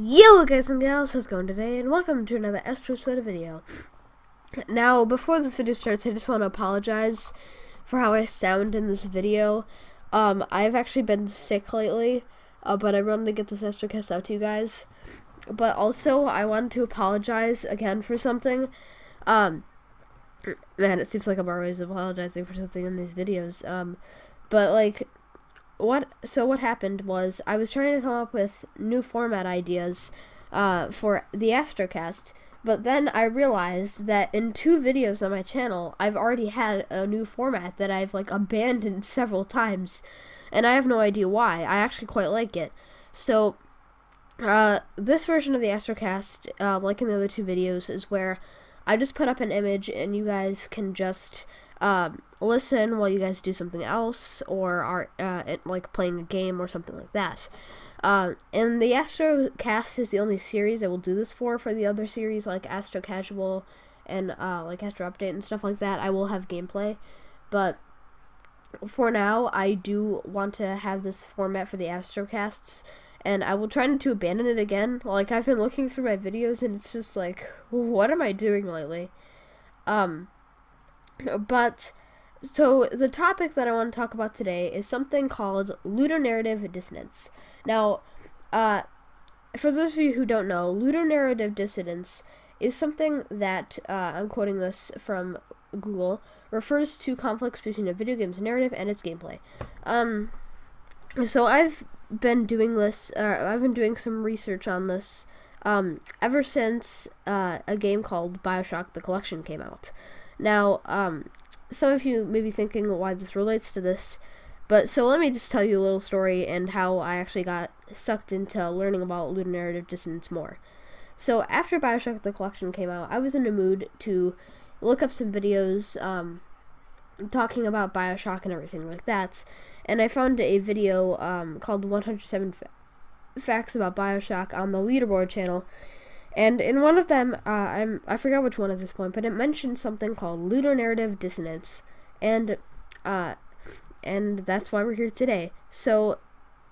Yo guys and gals, how's it going today? And welcome to another AstroSoda's video. Now, before this video starts, I just want to apologize for how I sound in this video. I've actually been sick lately, but I wanted to get this AstroCast out to you guys. But also, I wanted to apologize again for something. Man, it seems like I'm always apologizing for something in these videos. But like, what happened was I was trying to come up with new format ideas for the AstroCast, but then I realized that in 2 videos on my channel I've already had a new format that I've like abandoned several times, and I have no idea why. I actually quite like it. So this version of the AstroCast, like in the other 2 videos, is where I just put up an image and you guys can just listen while you guys do something else, or are like playing a game or something like that. And the AstroCast is the only series I will do this for. For the other series like Astro Casual and like Astro Update and stuff like that, I will have gameplay. But for now, I do want to have this format for the AstroCasts, and I will try not to abandon it again. Like, I've been looking through my videos and it's just like, what am I doing lately? But so the topic that I want to talk about today is something called Ludonarrative Dissonance. Now, for those of you who don't know, Ludonarrative Dissonance is something that, I'm quoting this from Google, refers to conflicts between a video game's narrative and its gameplay. So I've been doing this, I've been doing some research on this, ever since, a game called BioShock The Collection came out. Now, some of you may be thinking why this relates to this, but so let me just tell you a little story and how I actually got sucked into learning about Ludonarrative Dissonance more. So after BioShock The Collection came out, I was in a mood to look up some videos talking about BioShock and everything like that, and I found a video called 107 Facts About BioShock on the Leaderboard channel. And in one of them, I forgot which one at this point, but it mentioned something called Ludonarrative Dissonance, and that's why we're here today. So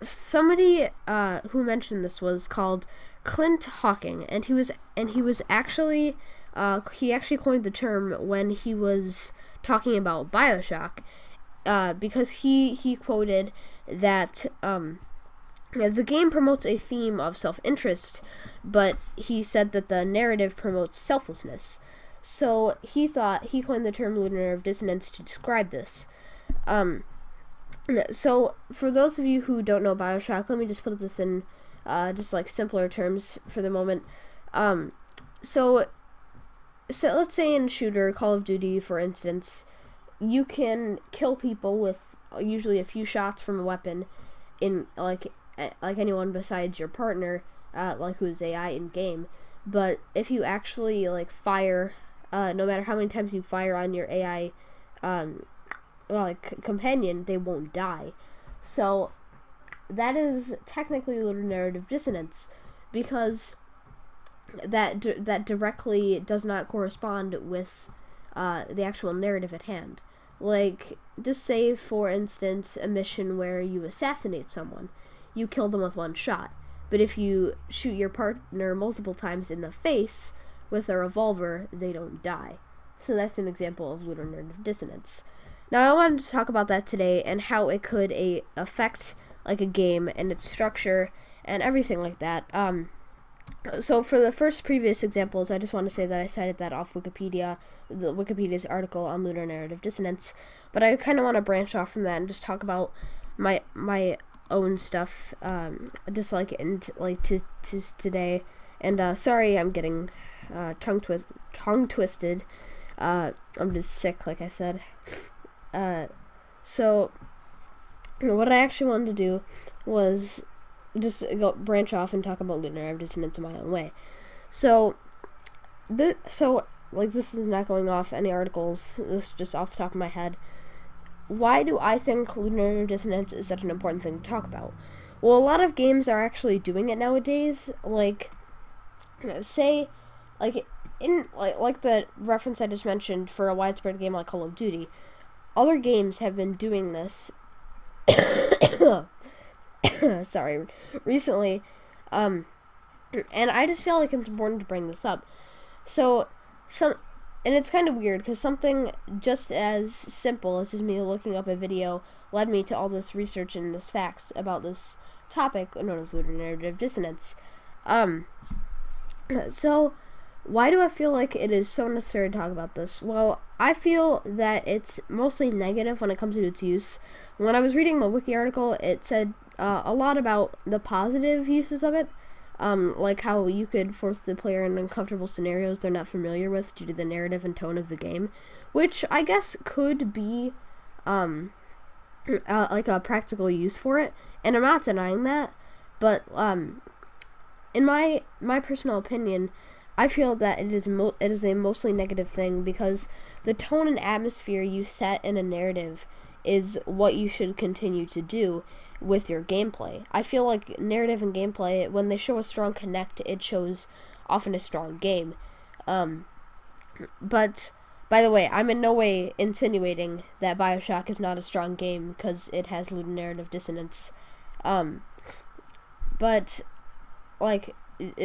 somebody who mentioned this was called Clint Hawking, and he was actually he actually coined the term when he was talking about BioShock, because he quoted that the game promotes a theme of self-interest, but he said that the narrative promotes selflessness. So he coined the term Ludonarrative Dissonance to describe this. So for those of you who don't know BioShock, let me just put this in just like simpler terms for the moment. So let's say in shooter, Call of Duty, for instance, you can kill people with usually a few shots from a weapon in like anyone besides your partner, like who's AI in game. But if you actually like fire, no matter how many times you fire on your AI, like companion, they won't die. So that is technically Ludonarrative Dissonance, because that directly does not correspond with the actual narrative at hand. Like, just say for instance a mission where you assassinate someone. You kill them with one shot. But if you shoot your partner multiple times in the face with a revolver, they don't die. So that's an example of Ludonarrative Dissonance. Now I wanted to talk about that today and how it could affect like a game and its structure and everything like that. So for the first previous examples, I just want to say that I cited that off Wikipedia, Wikipedia's article on Ludonarrative Dissonance. But I kind of want to branch off from that and just talk about my own stuff, just like to today. And sorry, I'm getting tongue twisted. I'm just sick, like I said. So what I actually wanted to do was just branch off and talk about Ludonarrative Dissonance in my own way. So like, this is not going off any articles. This is just off the top of my head. Why do I think Ludonarrative Dissonance is such an important thing to talk about? Well, a lot of games are actually doing it nowadays. Like, say, like in like the reference I just mentioned for a widespread game like Call of Duty, other games have been doing this. Sorry, recently, And I just feel like it's important to bring this up. And it's kind of weird because something just as simple as just me looking up a video led me to all this research and this facts about this topic known as ludonarrative dissonance. So why do I feel like it is so necessary to talk about this? Well, I feel that it's mostly negative when it comes to its use. When I was reading the wiki article, it said a lot about the positive uses of it. Like how you could force the player in uncomfortable scenarios they're not familiar with due to the narrative and tone of the game, which I guess could be like a practical use for it, and I'm not denying that, but in my personal opinion, I feel that it is a mostly negative thing because the tone and atmosphere you set in a narrative is what you should continue to do with your gameplay. I feel like narrative and gameplay, when they show a strong connect, it shows often a strong game. But, by the way, I'm in no way insinuating that BioShock is not a strong game because it has ludonarrative dissonance. But, like,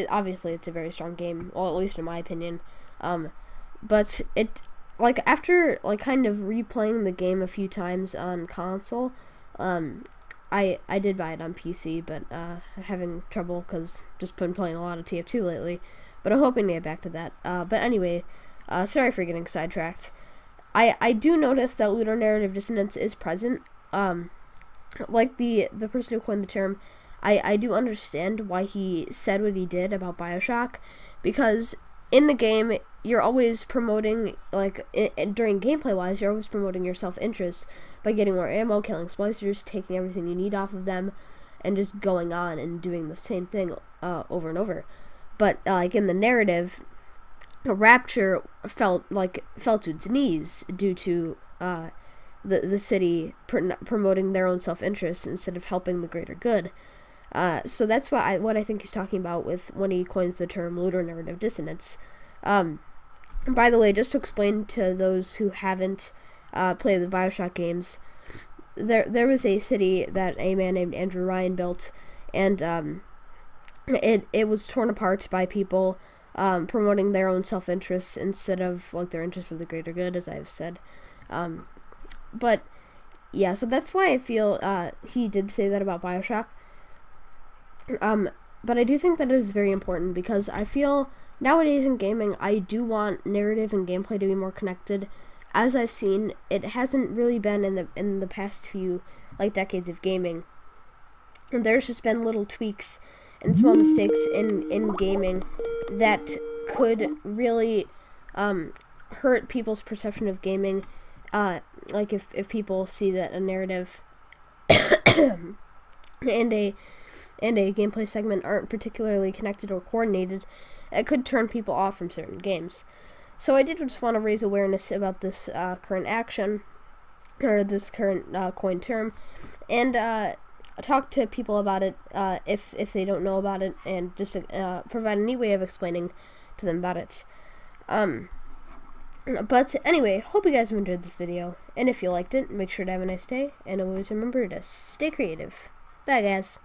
obviously it's a very strong game, well, at least in my opinion. But it, like, after, like, kind of replaying the game a few times on console, I did buy it on PC, but I'm having trouble because just been playing a lot of TF2 lately. But I'm hoping to get back to that. But anyway, sorry for getting sidetracked. I do notice that ludonarrative dissonance is present. Like the person who coined the term, I do understand why he said what he did about BioShock, because in the game, you're always promoting, like, during gameplay-wise, you're always promoting your self-interest by getting more ammo, killing splicers, taking everything you need off of them, and just going on and doing the same thing over and over. But, like, in the narrative, Rapture fell to its knees due to the city promoting their own self-interest instead of helping the greater good. So that's what I think he's talking about when he coins the term ludonarrative dissonance. By the way, just to explain to those who haven't played the BioShock games, there was a city that a man named Andrew Ryan built, and it was torn apart by people promoting their own self-interest instead of, like, their interest for the greater good, as I've said. But yeah, so that's why I feel he did say that about BioShock. But I do think that it is very important because I feel nowadays in gaming, I do want narrative and gameplay to be more connected. As I've seen, it hasn't really been in the past few, like, decades of gaming. And there's just been little tweaks and small mistakes in gaming that could really hurt people's perception of gaming. Like if people see that a narrative and a gameplay segment aren't particularly connected or coordinated, it could turn people off from certain games. So I did just want to raise awareness about this current action, or this current coined term, and talk to people about it if they don't know about it, and just provide a neat way of explaining to them about it. But anyway, hope you guys have enjoyed this video, and if you liked it, make sure to have a nice day, and always remember to stay creative. Bye, guys.